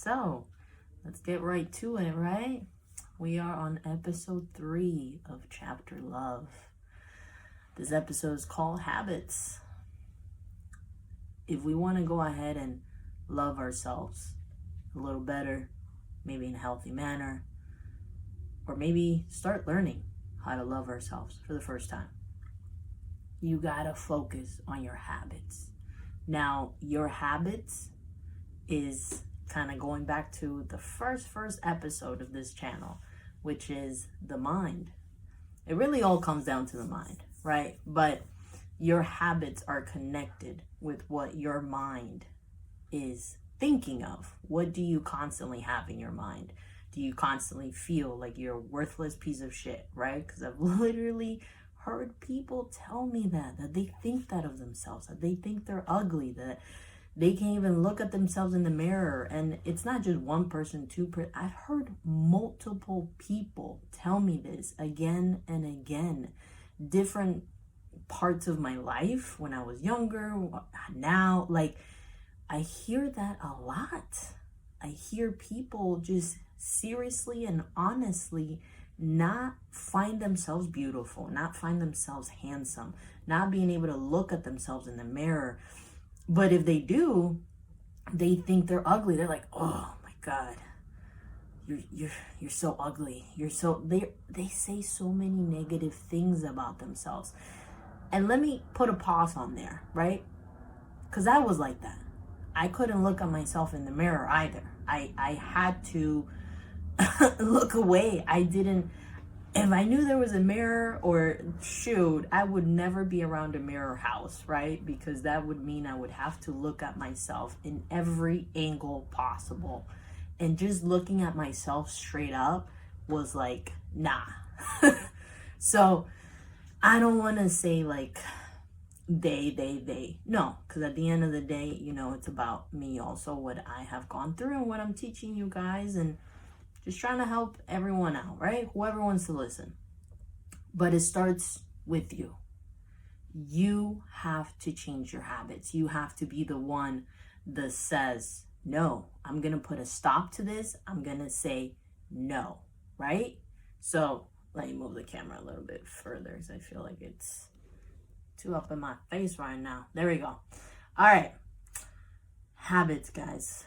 So let's get right to it, right? We are on episode 3 of Chapter Love. This episode is called Habits. If we want to go ahead and love ourselves a little better, maybe in a healthy manner, or maybe start learning how to love ourselves for the first time, you gotta focus on your habits. Now, your habits is kind of going back to the first episode of this channel, which is the mind. It really all comes down to the mind, right? But your habits are connected with what your mind is thinking of. What do you constantly have in your mind? Do you constantly feel like you're a worthless piece of shit, right? Because I've literally heard people tell me that they think that of themselves, that they think they're ugly, that they can't even look at themselves in the mirror. And it's not just one person, I've heard multiple people tell me this again and again. Different parts of my life, when I was younger, now, like, I hear that a lot. I hear people just seriously and honestly not find themselves beautiful, not find themselves handsome, not being able to look at themselves in the mirror. But if they do, they think they're ugly. They're like, oh my God, you're so ugly. They say so many negative things about themselves. And let me put a pause on there, right? Because I was like that. I couldn't look at myself in the mirror either. I had to look away. If I knew there was a mirror, or shoot, I would never be around a mirror house, right? Because that would mean I would have to look at myself in every angle possible. And just looking at myself straight up was like, nah. So I don't want to say like they. No, because at the end of the day, it's about me also, what I have gone through and what I'm teaching you guys, and just trying to help everyone out, right? Whoever wants to listen. But it starts with you. You have to change your habits. You have to be the one that says, no, I'm going to put a stop to this. I'm going to say no, right? So let me move the camera a little bit further because I feel like it's too up in my face right now. There we go. All right. Habits, guys.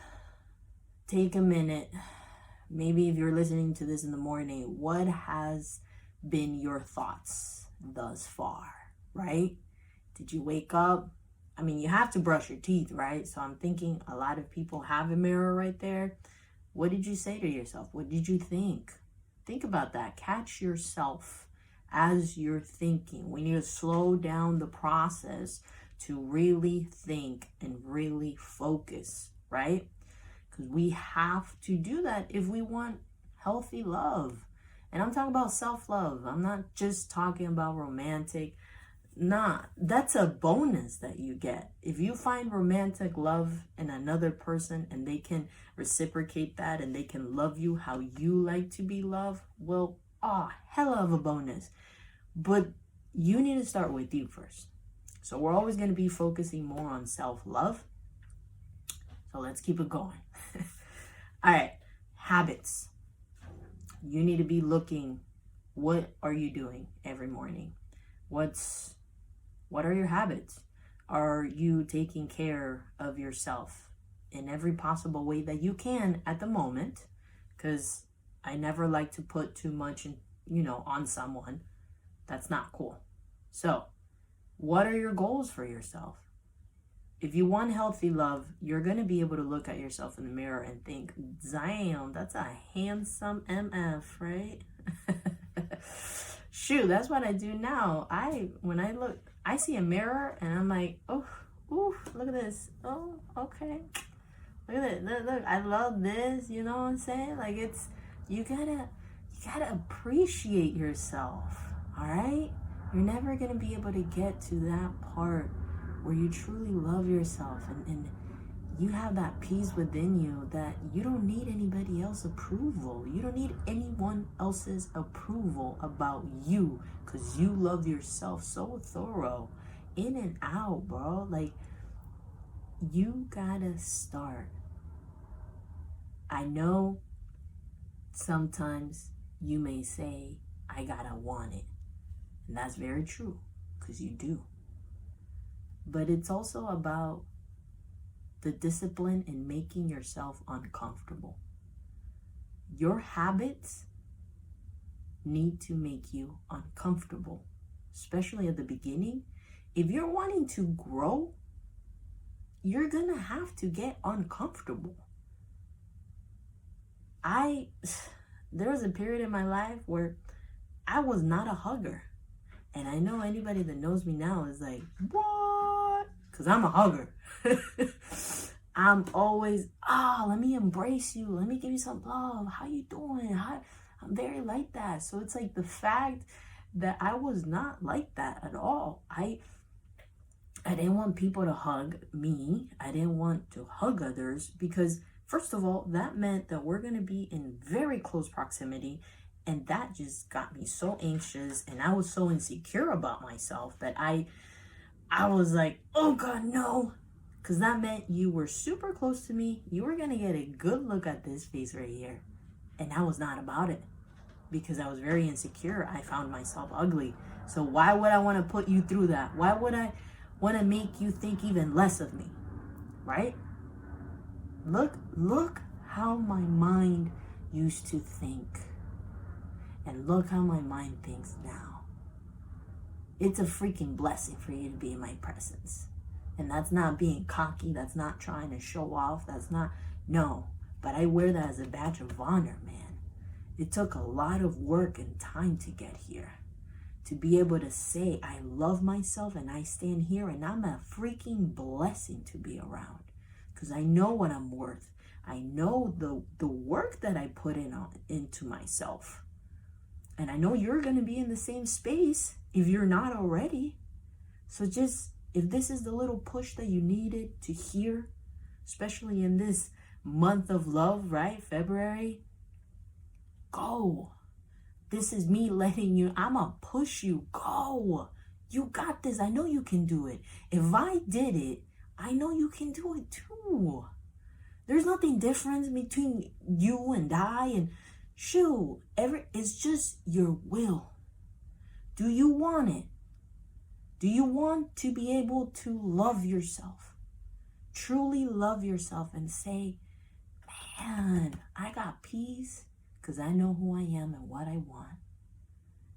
Take a minute. Maybe if you're listening to this in the morning, what has been your thoughts thus far, right? Did you wake up? I mean, you have to brush your teeth, right? So I'm thinking a lot of people have a mirror right there. What did you say to yourself? What did you think? Think about that. Catch yourself as you're thinking. We need to slow down the process to really think and really focus, right? Because we have to do that if we want healthy love. And I'm talking about self-love. I'm not just talking about romantic. Nah, that's a bonus that you get. If you find romantic love in another person and they can reciprocate that and they can love you how you like to be loved, well, hella of a bonus. But you need to start with you first. So we're always going to be focusing more on self-love. So let's keep it going. All right, habits. You need to be looking, what are you doing every morning? What are your habits? Are you taking care of yourself in every possible way that you can at the moment? Because I never like to put too much on someone. That's not cool. So what are your goals for yourself? If you want healthy love, you're going to be able to look at yourself in the mirror and think, damn, that's a handsome MF, right? Shoot, that's what I do now. When I look, I see a mirror and I'm like, oh, ooh, look at this. Oh, okay. Look at it. Look, I love this. You know what I'm saying? Like, you gotta appreciate yourself. All right? You're never going to be able to get to that part where you truly love yourself and you have that peace within you that you don't need anybody else's approval. You don't need anyone else's approval about you, because you love yourself so thorough, in and out, bro. Like, you gotta start I know sometimes you may say, I gotta want it. And that's very true, because you do. But it's also about the discipline in making yourself uncomfortable. Your habits need to make you uncomfortable, especially at the beginning. If you're wanting to grow, you're gonna have to get uncomfortable. There was a period in my life where I was not a hugger. And I know anybody that knows me now is like, what? Because I'm a hugger. I'm always, let me embrace you. Let me give you some love. How you doing? I'm very like that. So it's like the fact that I was not like that at all. I didn't want people to hug me. I didn't want to hug others because, first of all, that meant that we're going to be in very close proximity. And that just got me so anxious, and I was so insecure about myself that I was like, oh God, no. Because that meant you were super close to me. You were going to get a good look at this face right here. And I was not about it because I was very insecure. I found myself ugly. So why would I want to put you through that? Why would I want to make you think even less of me? Right? Look how my mind used to think. And look how my mind thinks now. It's a freaking blessing for you to be in my presence. And that's not being cocky. That's not trying to show off. No. But I wear that as a badge of honor, man. It took a lot of work and time to get here. To be able to say, I love myself and I stand here and I'm a freaking blessing to be around. Because I know what I'm worth. I know the work that I put into myself. And I know you're going to be in the same space if you're not already. So if this is the little push that you needed to hear, especially in this month of love, right? February, go. This is me letting you, I'm going to push you. Go. You got this. I know you can do it. If I did it, I know you can do it too. There's nothing different between you and I and it's just your will. Do you want it? Do you want to be able to love yourself? Truly love yourself and say, man, I got peace because I know who I am and what I want.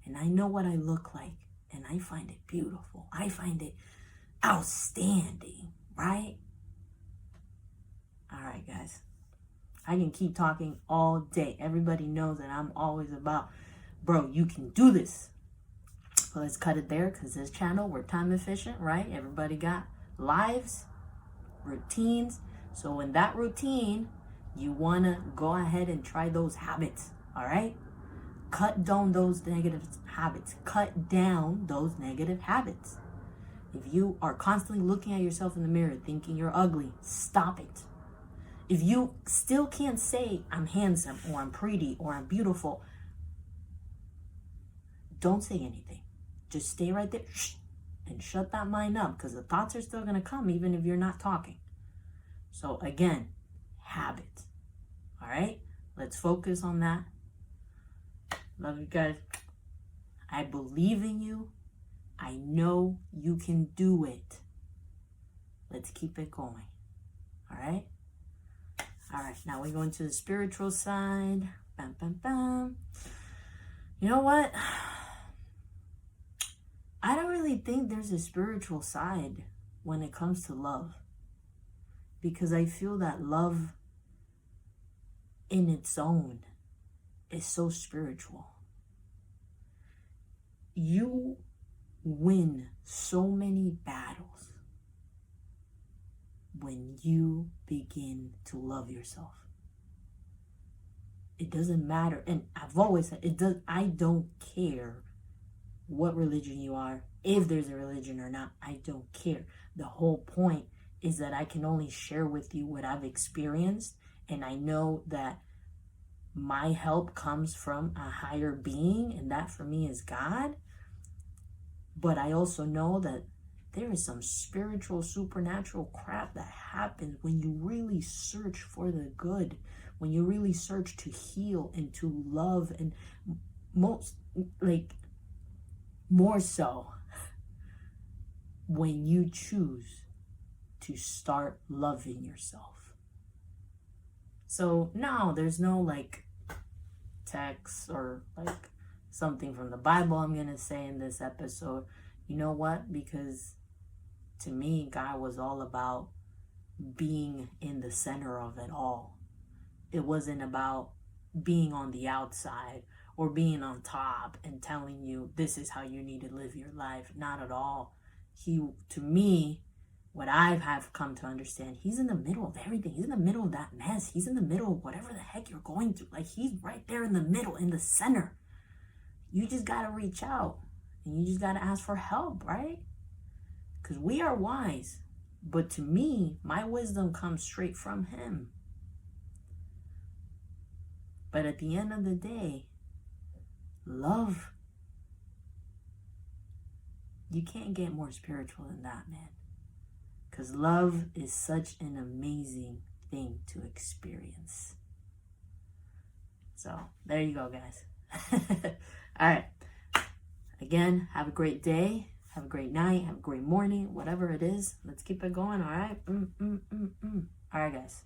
And I know what I look like. And I find it beautiful. I find it outstanding, right? All right, guys. I can keep talking all day. Everybody knows that I'm always about, bro, you can do this. But let's cut it there because this channel, we're time efficient, right? Everybody got lives, routines. So in that routine, you want to go ahead and try those habits, all right? Cut down those negative habits. Cut down those negative habits. If you are constantly looking at yourself in the mirror thinking you're ugly, stop it. If you still can't say, I'm handsome, or I'm pretty, or I'm beautiful, don't say anything. Just stay right there and shut that mind up because the thoughts are still going to come even if you're not talking. So again, habit. All right? Let's focus on that. Love you guys. I believe in you. I know you can do it. Let's keep it going. All right? All right, now we go into the spiritual side. Bam, bam, bam. You know what? I don't really think there's a spiritual side when it comes to love. Because I feel that love in its own is so spiritual. You win so many battles when you begin to love yourself. It doesn't matter. And I've always said, I don't care what religion you are, if there's a religion or not. I don't care. The whole point is that I can only share with you what I've experienced. And I know that my help comes from a higher being. And that for me is God. But I also know that there is some spiritual, supernatural crap that happens when you really search for the good, when you really search to heal and to love, and more so when you choose to start loving yourself. So now there's no like text or like something from the Bible I'm going to say in this episode. You know what? Because to me, God was all about being in the center of it all. It wasn't about being on the outside or being on top and telling you this is how you need to live your life. Not at all. To me, what I have come to understand, he's in the middle of everything. He's in the middle of that mess. He's in the middle of whatever the heck you're going through. Like, he's right there in the middle, in the center. You just got to reach out and you just got to ask for help, right? Because we are wise. But to me, my wisdom comes straight from him. But at the end of the day, love, you can't get more spiritual than that, man. Because love is such an amazing thing to experience. So, there you go, guys. All right. Again, have a great day. Have a great night. Have a great morning. Whatever it is. Let's keep it going, all right? All right, guys.